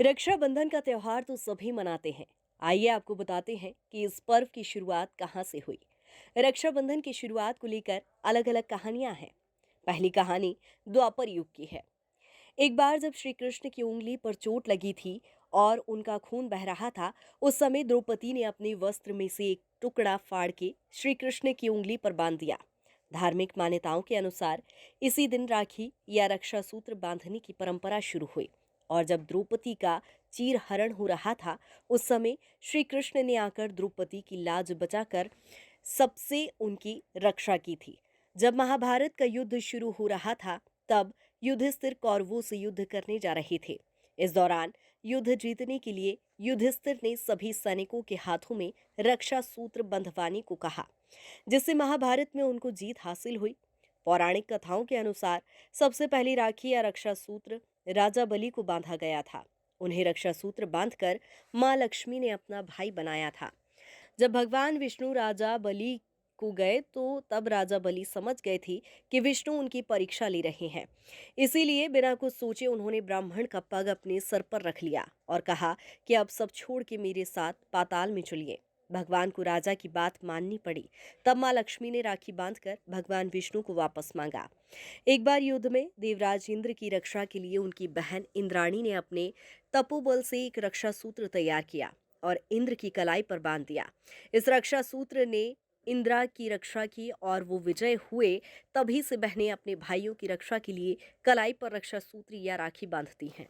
रक्षाबंधन का त्योहार तो सभी मनाते हैं। आइए आपको बताते हैं कि इस पर्व की शुरुआत कहाँ से हुई। रक्षाबंधन की शुरुआत को लेकर अलग अलग कहानियां हैं। पहली कहानी द्वापर युग की है। एक बार जब श्री कृष्ण की उंगली पर चोट लगी थी और उनका खून बह रहा था, उस समय द्रौपदी ने अपने वस्त्र में से एक टुकड़ा फाड़ के श्री कृष्ण की उंगली पर बांध दिया। धार्मिक मान्यताओं के अनुसार इसी दिन राखी या रक्षा सूत्र बांधने की परंपरा शुरू हुई। और जब द्रौपदी का चीरहरण हो रहा था, उस समय श्री कृष्ण ने आकर द्रौपदी की लाज बचाकर सबसे उनकी रक्षा की थी। जब महाभारत का युद्ध शुरू हो रहा था, तब युधिष्ठिर कौरवों से युद्ध करने जा रहे थे। इस दौरान युद्ध जीतने के लिए युधिष्ठिर ने सभी सैनिकों के हाथों में रक्षा सूत्र बंधवाने को कहा, जिससे महाभारत में उनको जीत हासिल हुई। पौराणिक कथाओं के अनुसार सबसे पहली राखी या रक्षा सूत्र राजा बलि को बांधा गया था। उन्हें रक्षा सूत्र बांधकर मां लक्ष्मी ने अपना भाई बनाया था। जब भगवान विष्णु राजा बलि को गए तो तब राजा बलि समझ गए थे कि विष्णु उनकी परीक्षा ले रहे हैं। इसीलिए बिना कुछ सोचे उन्होंने ब्राह्मण का पग अपने सर पर रख लिया और कहा कि अब सब छोड़ के मेरे साथ पाताल में चलिए। भगवान को राजा की बात माननी पड़ी। तब मां लक्ष्मी ने राखी बांधकर भगवान विष्णु को वापस मांगा। एक बार युद्ध में देवराज इंद्र की रक्षा के लिए उनकी बहन इंद्राणी ने अपने तपोबल से एक रक्षा सूत्र तैयार किया और इंद्र की कलाई पर बांध दिया। इस रक्षा सूत्र ने इंद्रा की रक्षा की और वो विजय हुए। तभी से बहनें अपने भाइयों की रक्षा के लिए कलाई पर रक्षा सूत्र या राखी बांधती हैं।